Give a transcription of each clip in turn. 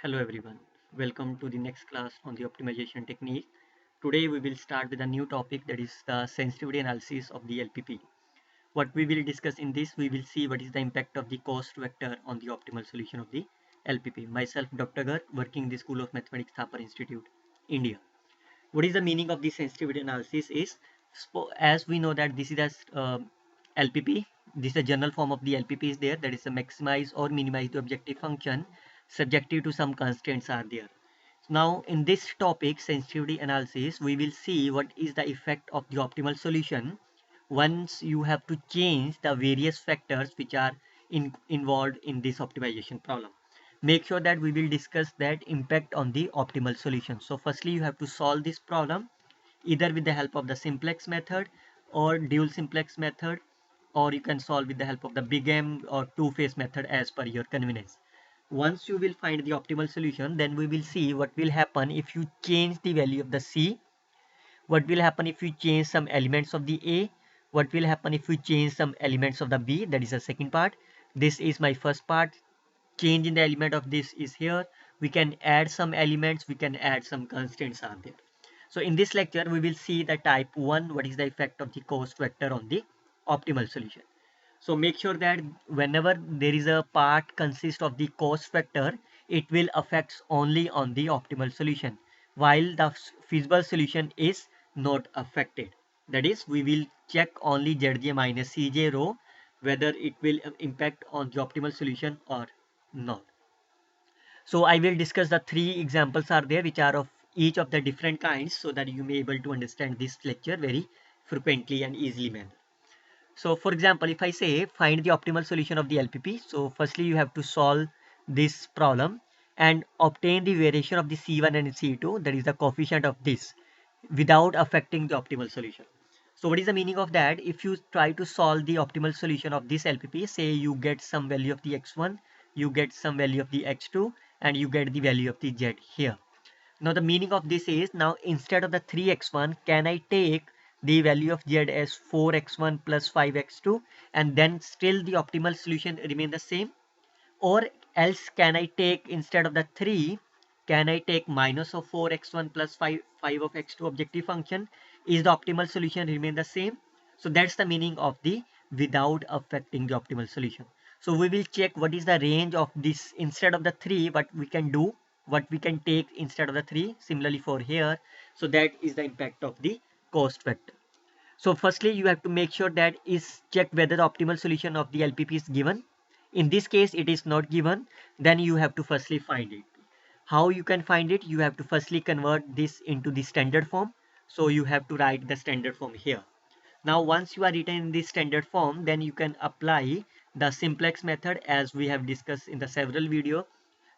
Hello everyone, welcome to the next class on the optimization technique. Today we will start with a new topic, that is the sensitivity analysis of the LPP. What we will discuss in this, we will see what is the impact of the cost vector on the optimal solution of the LPP. Myself, Dr. Garg, working in the School of Mathematics, Thapar Institute, India. What is the meaning of the sensitivity analysis is, as we know that this is LPP, this is a general form of the LPP is there, that is a maximize or minimize the objective function subjective to some constraints are there. Now in this topic, sensitivity analysis, we will see what is the effect of the optimal solution once you have to change the various factors which are involved in this optimization problem. Make sure that we will discuss that impact on the optimal solution. So firstly, you have to solve this problem either with the help of the simplex method or dual simplex method, or you can solve with the help of the big M or two-phase method as per your convenience. Once you will find the optimal solution, then we will see what will happen if you change the value of the C, what will happen if you change some elements of the A, what will happen if you change some elements of the B, that is the second part. This is my first part. Change in the element of this is here. We can add some elements, we can add some constraints are there. So in this lecture, we will see the type 1, what is the effect of the cost vector on the optimal solution. So make sure that whenever there is a part consist of the cost factor, it will affect only on the optimal solution, while the feasible solution is not affected. That is, we will check only Zj minus Cj rho whether it will impact on the optimal solution or not. So I will discuss the three examples are there which are of each of the different kinds, so that you may able to understand this lecture very frequently and easily manner. So for example, if I say find the optimal solution of the LPP, so firstly you have to solve this problem and obtain the variation of the C1 and C2, that is the coefficient of this, without affecting the optimal solution. So what is the meaning of that? If you try to solve the optimal solution of this LPP, say you get some value of the x1, you get some value of the x2, and you get the value of the z here. Now the meaning of this is, now instead of the 3x1, can I take the value of z as 4x1 plus 5x2, and then still the optimal solution remain the same? Or else can I take, instead of the 3, can I take minus of 4x1 plus 5 of x2 objective function? Is the optimal solution remain the same? So that's the meaning of the without affecting the optimal solution. So we will check what is the range of this. Instead of the 3, what we can do, what we can take instead of the 3, similarly for here. So that is the impact of the cost factor. So firstly, you have to make sure that is check whether the optimal solution of the LPP is given. In this case, it is not given. Then you have to firstly find it. How you can find it? You have to firstly convert this into the standard form. So you have to write the standard form here. Now, once you are written in this standard form, then you can apply the simplex method as we have discussed in the several video.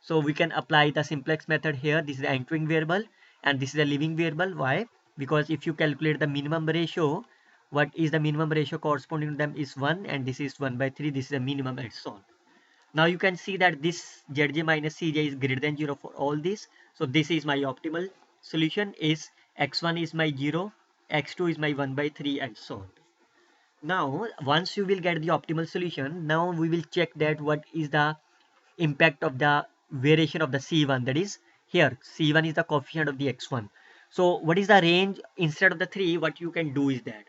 So we can apply the simplex method here. This is the entering variable and this is the leaving variable. Why? Because if you calculate the minimum ratio, what is the minimum ratio corresponding to them is 1, and this is 1 by 3. This is the minimum and so on. Now you can see that this Zj minus Cj is greater than 0 for all this. So this is my optimal solution is x1 is my 0, x2 is my 1 by 3 and so on. Now once you will get the optimal solution, now we will check that what is the impact of the variation of the C1, that is here C1 is the coefficient of the x1. So what is the range instead of the 3? What you can do is that,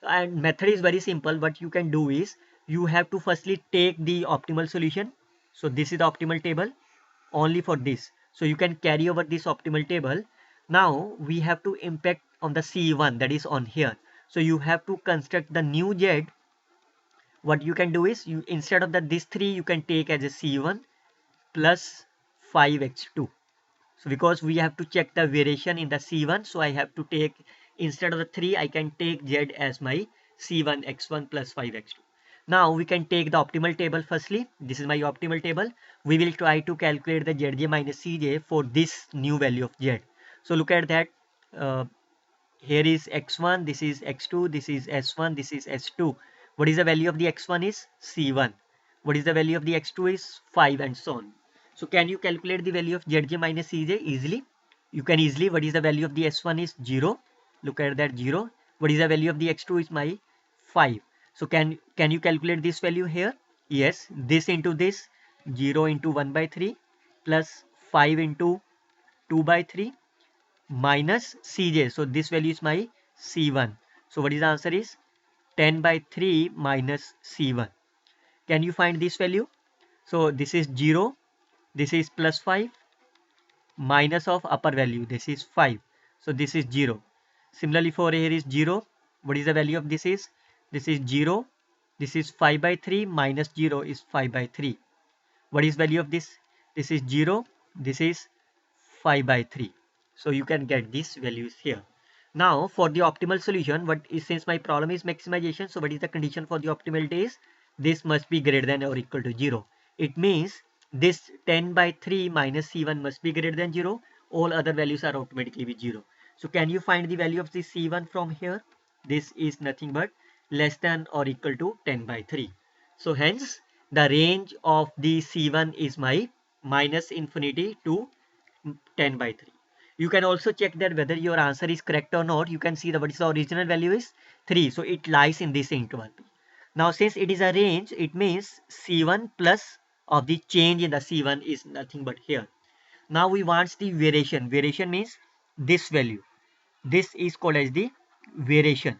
and method is very simple. What you can do is you have to firstly take the optimal solution. So this is the optimal table only for this. So you can carry over this optimal table. Now we have to impact on the C1, that is on here. So you have to construct the new Z. What you can do is, you instead of this 3, you can take as a C1 plus 5x2. So because we have to check the variation in the C1, so I have to take, instead of the 3, I can take Z as my C1 x1 plus 5x2. Now we can take the optimal table firstly. This is my optimal table. We will try to calculate the Zj minus Cj for this new value of Z. So look at that. Here is x1, this is x2, this is s1, this is s2. What is the value of the x1 is C1. What is the value of the x2 is 5 and so on. So can you calculate the value of Zj minus Cj easily? You can easily. What is the value of the s1 is 0. Look at that, 0. What is the value of the x2 is my 5. So can you calculate this value here? Yes, this into this, 0 into 1 by 3 plus 5 into 2 by 3 minus Cj. So this value is my C1. So what is the answer is 10 by 3 minus C1. Can you find this value? So this is 0, this is plus 5, minus of upper value, this is 5. So this is 0. Similarly for here is 0. What is the value of this is? This is 0. This is 5 by 3 minus 0 is 5 by 3. What is value of this? This is 0. This is 5 by 3. So you can get these values here. Now for the optimal solution, what is, since my problem is maximization, so what is the condition for the optimality is this must be greater than or equal to 0. It means this 10 by 3 minus C1 must be greater than 0. All other values are automatically be 0. So can you find the value of the C1 from here? This is nothing but less than or equal to 10 by 3. So hence the range of the C1 is my minus infinity to 10 by 3. You can also check that whether your answer is correct or not. You can see that what is the original value is 3. So it lies in this interval. Now since it is a range, it means C1 plus of the change in the C1 is nothing but here. Now we want the variation. Variation means this value. This is called as the variation.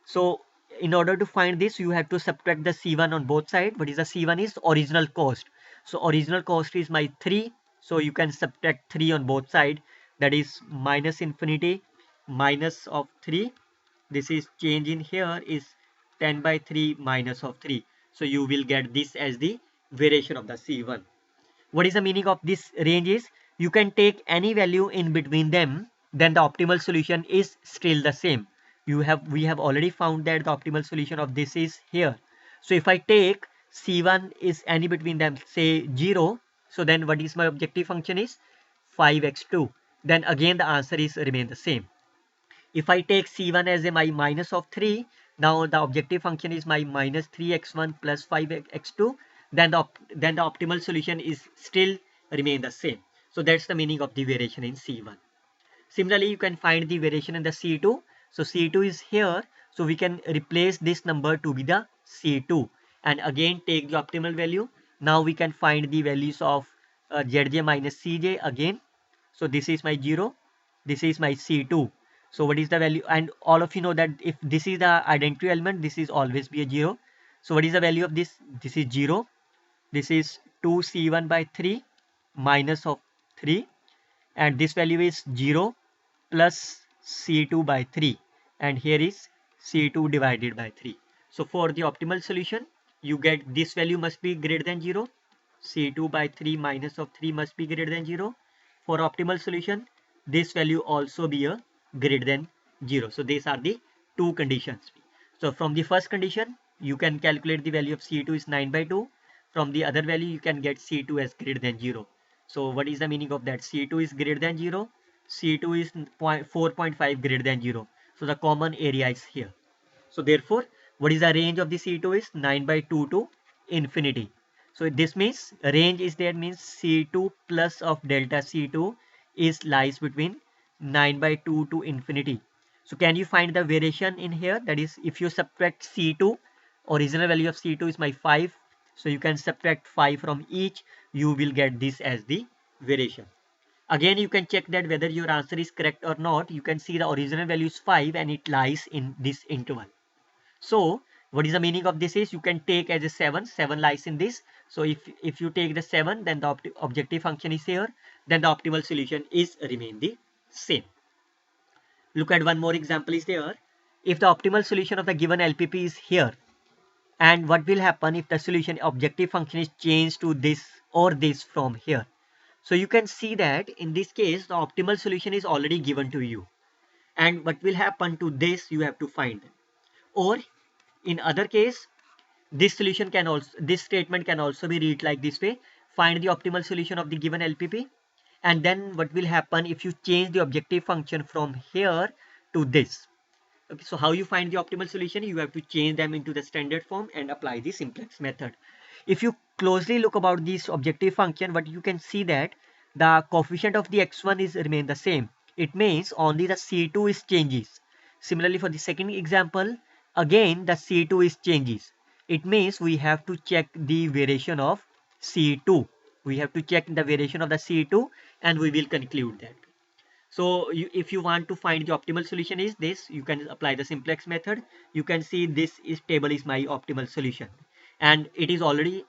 So in order to find this, you have to subtract the C1 on both sides. What is the C1 is original cost. So original cost is my 3. So you can subtract 3 on both sides. That is minus infinity minus of 3. This is change in here is 10 by 3 minus of 3. So you will get this as the variation of the C1. What is the meaning of this range is you can take any value in between them, then the optimal solution is still the same. We have already found that the optimal solution of this is here. So if I take C1 is any between them, say 0, so then what is my objective function is 5x2. Then again the answer is remain the same. If I take C1 as my minus of 3, now the objective function is my minus 3x1 plus 5x2, then the optimal solution is still remain the same. So that's the meaning of the variation in C1. Similarly, you can find the variation in the C2. So C2 is here. So we can replace this number to be the C2 and again take the optimal value. Now we can find the values of Zj minus Cj again. So this is my 0. This is my C2. So what is the value? And all of you know that if this is the identity element, this is always be a 0. So what is the value of this? This is 0. This is 2C1 by 3 minus of 3. And this value is 0 plus C2 by 3. And here is C2 divided by 3. So for the optimal solution, you get this value must be greater than 0. C2 by 3 minus of 3 must be greater than 0. For optimal solution, this value also be a greater than 0. So these are the two conditions. So from the first condition, you can calculate the value of C2 is 9 by 2. From the other value, you can get C2 as greater than 0. So what is the meaning of that? C2 is greater than 0. C2 is 4.5 greater than 0. So the common area is here. So therefore, what is the range of the C2 is 9 by 2 to infinity. So this means range is there means C2 plus of delta C2 is lies between 9 by 2 to infinity. So can you find the variation in here? That is, if you subtract C2, original value of C2 is my 5. So you can subtract 5 from each, you will get this as the variation. Again, you can check that whether your answer is correct or not. You can see the original value is 5 and it lies in this interval. So what is the meaning of this is you can take as a 7. 7 lies in this. So if you take the 7, then the objective function is here. Then the optimal solution is remain the same. Look at one more example is there. If the optimal solution of the given LPP is here, and what will happen if the solution objective function is changed to this or this from here? So you can see that in this case, the optimal solution is already given to you. And what will happen to this, you have to find. Or in other case, this statement can also be read like this way. Find the optimal solution of the given LPP. And then what will happen if you change the objective function from here to this? Okay, so how you find the optimal solution? You have to change them into the standard form and apply the simplex method. If you closely look about this objective function, what you can see that the coefficient of the x1 is remain the same. It means only the C2 is changes. Similarly, for the second example, again the C2 is changes. It means we have to check the variation of C2. We have to check the variation of the C2 and we will conclude that. So if you want to find the optimal solution is this, you can apply the simplex method. You can see this is table is my optimal solution, and it is already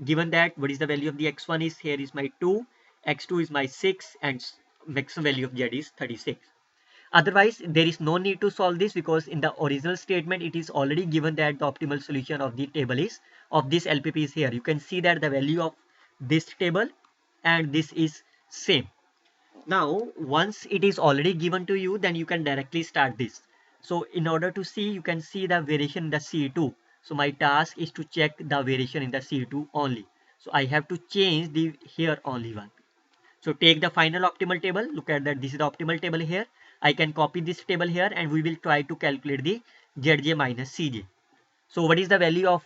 given that what is the value of the x1 is here is my 2, x2 is my 6, and maximum value of z is 36. Otherwise, there is no need to solve this because in the original statement, it is already given that the optimal solution of the table is of this LPP is here. You can see that the value of this table and this is same. Now, once it is already given to you, then you can directly start this. So in order to see, you can see the variation in the C2. So my task is to check the variation in the C2 only. So I have to change the here only one. So take the final optimal table. Look at that. This is the optimal table here. I can copy this table here and we will try to calculate the Zj minus Cj. So what is the value of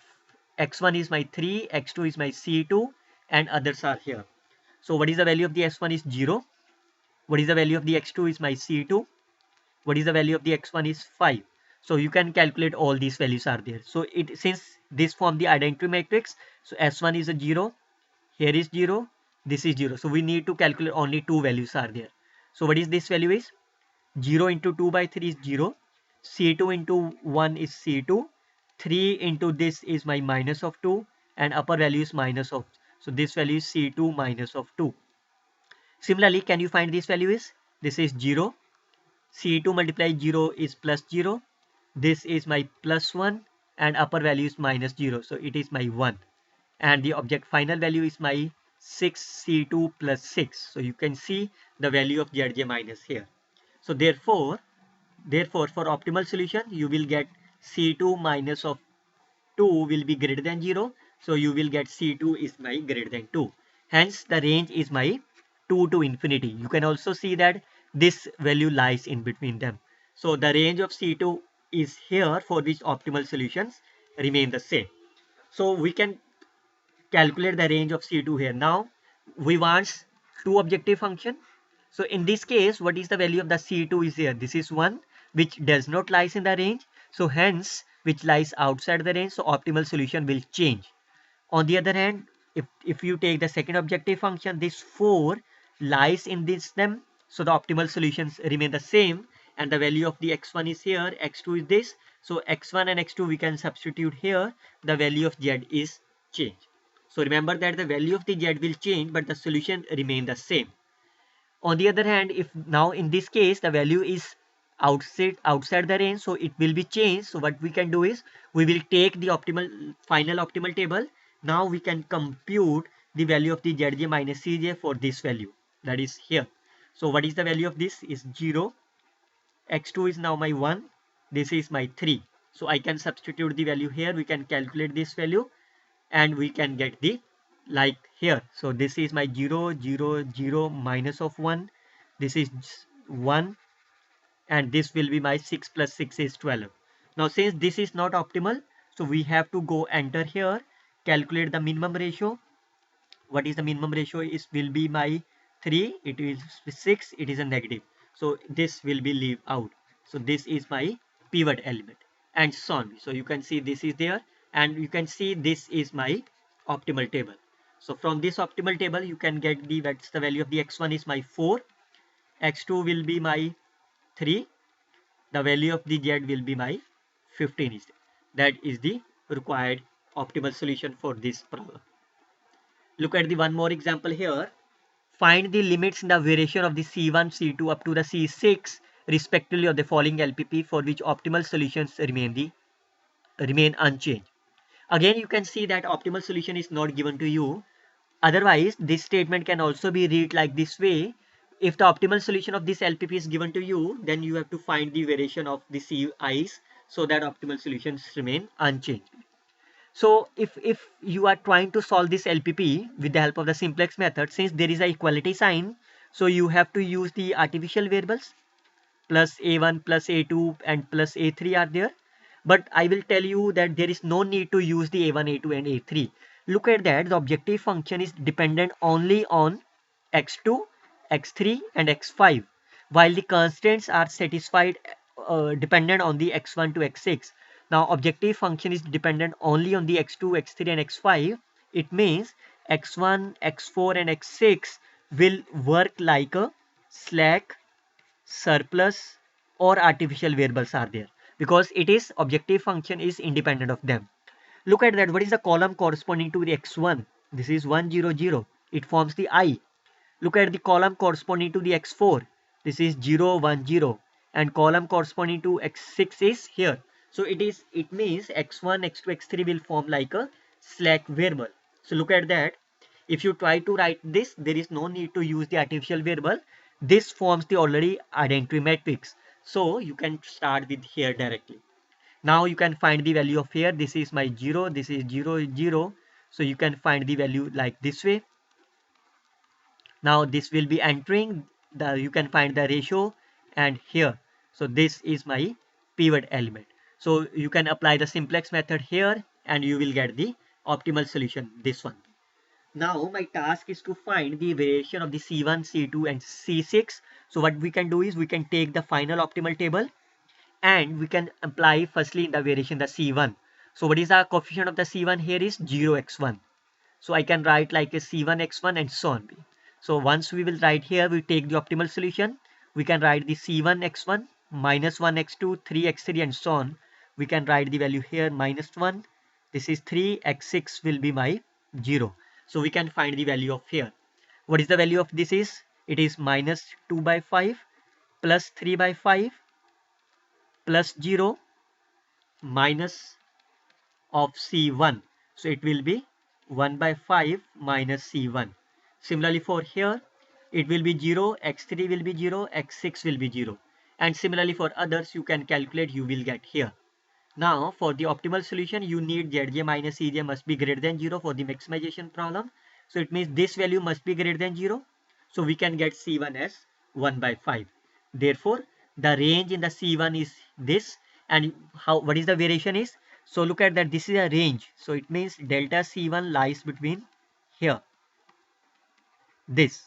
x1 is my 3, x2 is my C2 and others are here. So what is the value of the s1 is 0. What is the value of the x2 is my C2. What is the value of the x1 is 5. So you can calculate all these values are there. So it since this form the identity matrix, so s1 is a 0, here is 0, this is 0. So we need to calculate only two values are there. So what is this value is 0 into 2 by 3 is 0, C2 into 1 is C2, 3 into this is my minus of 2 and upper value is minus of. So this value is C2 minus of 2. Similarly, can you find this value is? This is 0. C2 multiplied 0 is plus 0. This is my plus 1 and upper value is minus 0. So it is my 1. And the object final value is my 6C2 plus 6. So you can see the value of Zj minus here. So therefore, for optimal solution, you will get C2 minus of 2 will be greater than 0. So you will get C2 is my greater than 2. Hence the range is my 2 to infinity. You can also see that this value lies in between them. So the range of C2 is here for which optimal solutions remain the same. So we can calculate the range of C2 here. Now we want two objective function. So in this case, what is the value of the C2 is here? This is 1 which does not lies in the range. So hence which lies outside the range. So optimal solution will change. On the other hand, if you take the second objective function, this 4 lies in this them. So the optimal solutions remain the same. And the value of the x1 is here, x2 is this. So x1 and x2 we can substitute here. The value of z is changed. So remember that the value of the z will change, but the solution remain the same. On the other hand, if now in this case the value is outside the range, so it will be changed. So what we can do is we will take the final optimal table. Now we can compute the value of the Zj minus Cj for this value, that is here. So what is the value of this is 0. X2 is now my 1. This is my 3. So I can substitute the value here. We can calculate this value and we can get the like here. So this is my 0, 0, 0 minus of 1. This is 1 and this will be my 6 plus 6 is 12. Now since this is not optimal, so we have to go enter here, calculate the minimum ratio. What is the minimum ratio is will be my 3, it is 6, it is a negative. So this will be leave out. So this is my pivot element and so on. So you can see this is there and you can see this is my optimal table. So from this optimal table you can get the what's the value of the x1 is my 4, x2 will be my 3, the value of the z will be my 15 is there. That is the required optimal solution for this problem. Look at the one more example here. Find the limits in the variation of the C1, C2 up to the C6 respectively of the following LPP for which optimal solutions remain unchanged. Again, you can see that optimal solution is not given to you. Otherwise, this statement can also be read like this way. If the optimal solution of this LPP is given to you, then you have to find the variation of the Ci's so that optimal solutions remain unchanged. So if you are trying to solve this LPP with the help of the simplex method, since there is a equality sign, so you have to use the artificial variables plus a1 plus a2 and plus a3 are there. But I will tell you that there is no need to use the a1, a2 and a3. Look at that, the objective function is dependent only on x2, x3 and x5, while the constants are satisfied dependent on the x1 to x6. Now objective function is dependent only on the x2, x3 and x5. It means x1, x4 and x6 will work like a slack, surplus or artificial variables are there, because it is objective function is independent of them. Look at that. What is the column corresponding to the x1? This is 1 0 0. It forms the I. Look at the column corresponding to the x4. This is 0 1 0, and column corresponding to x6 is here. So it means x1, x2, x3 will form like a slack variable. So look at that. If you try to write this, there is no need to use the artificial variable. This forms the already identity matrix. So you can start with here directly. Now you can find the value of here. This is my 0, this is 0 0. So you can find the value like this way. Now this will be entering the, you can find the ratio and here. So this is my pivot element. So you can apply the simplex method here and you will get the optimal solution, this one. Now my task is to find the variation of the C1, C2 and C6. So what we can do is we can take the final optimal table and we can apply firstly in the variation the C1. So what is the coefficient of the C1 here is 0x1. So I can write like a C1 x1 and so on. So once we will write here, we take the optimal solution. We can write the C1 x1 minus 1 x2, 3 x3 and so on. We can write the value here minus 1. This is 3, x6 will be my 0. So we can find the value of here. What is the value of this is? It is minus 2 by 5 plus 3 by 5 plus 0 minus of C1. So it will be 1 by 5 minus C1. Similarly for here, it will be 0, x3 will be 0, x6 will be 0. And similarly for others, you can calculate, you will get here. Now for the optimal solution, you need Zj minus Cj must be greater than 0 for the maximization problem. So it means this value must be greater than 0. So we can get C1 as 1 by 5. Therefore, the range in the C1 is this, and what is the variation is? So look at that, this is a range. So it means delta C1 lies between here, this.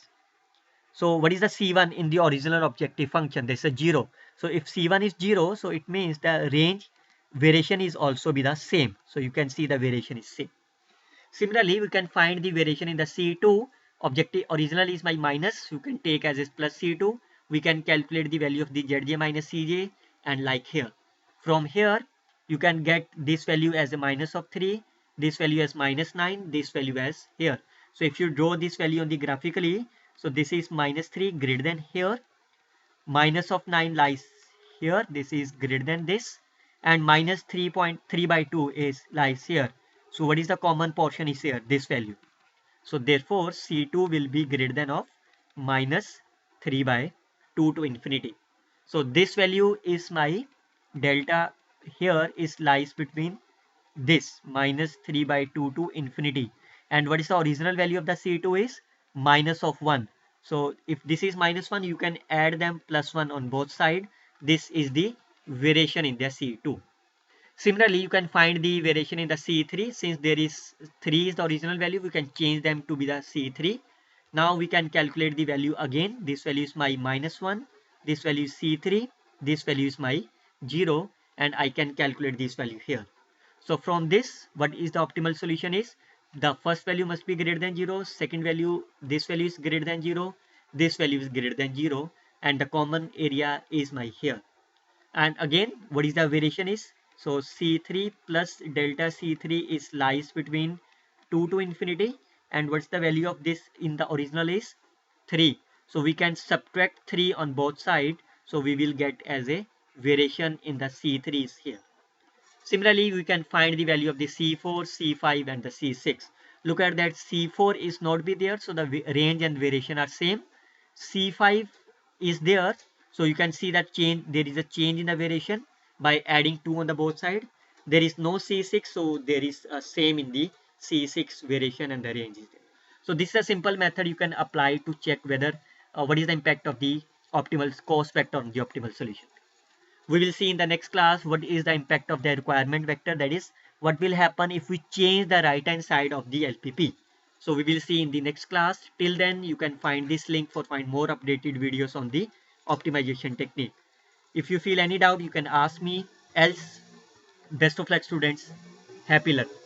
So what is the C1 in the original objective function? There's a 0. So if C1 is 0, so it means the range variation is also be the same. So you can see the variation is same. Similarly, we can find the variation in the C2. Objective original is my minus. You can take as is plus C2. We can calculate the value of the Zj minus Cj and like here. From here, you can get this value as a minus of 3, this value as minus 9, this value as here. So if you draw this value on the graphically, so this is minus 3 greater than here, minus of 9 lies here, this is greater than this, and minus 3.3 by 2 is lies here. So what is the common portion is here, this value. So therefore C2 will be greater than of minus 3 by 2 to infinity. So this value is my delta here is lies between this minus 3 by 2 to infinity. And what is the original value of the C2 is minus of 1. So if this is minus 1, you can add them plus 1 on both sides. This is the variation in the C2. Similarly, you can find the variation in the C3. Since there is 3 is the original value, we can change them to be the C3. Now we can calculate the value again. This value is my minus 1. This value is C3. This value is my 0. And I can calculate this value here. So from this, what is the optimal solution is? The first value must be greater than 0. Second value, this value is greater than 0. This value is greater than 0. And the common area is my here. And again, what is the variation is? So C3 plus delta C3 is lies between 2 to infinity. And what's the value of this in the original is 3. So we can subtract 3 on both sides. So we will get as a variation in the C3 is here. Similarly, we can find the value of the C4, C5 and the C6. Look at that, C4 is not be there. So the range and variation are same. C5 is there. So you can see that change, there is a change in the variation by adding 2 on the both side. There is no C6, so there is a same in the C6 variation and the range is there. So this is a simple method you can apply to check whether what is the impact of the optimal cost vector on the optimal solution. We will see in the next class what is the impact of the requirement vector, that is what will happen if we change the right hand side of the LPP. So we will see in the next class. Till then, you can find this link for find more updated videos on the optimization technique. If you feel any doubt, you can ask me. Else, best of luck students. Happy learning.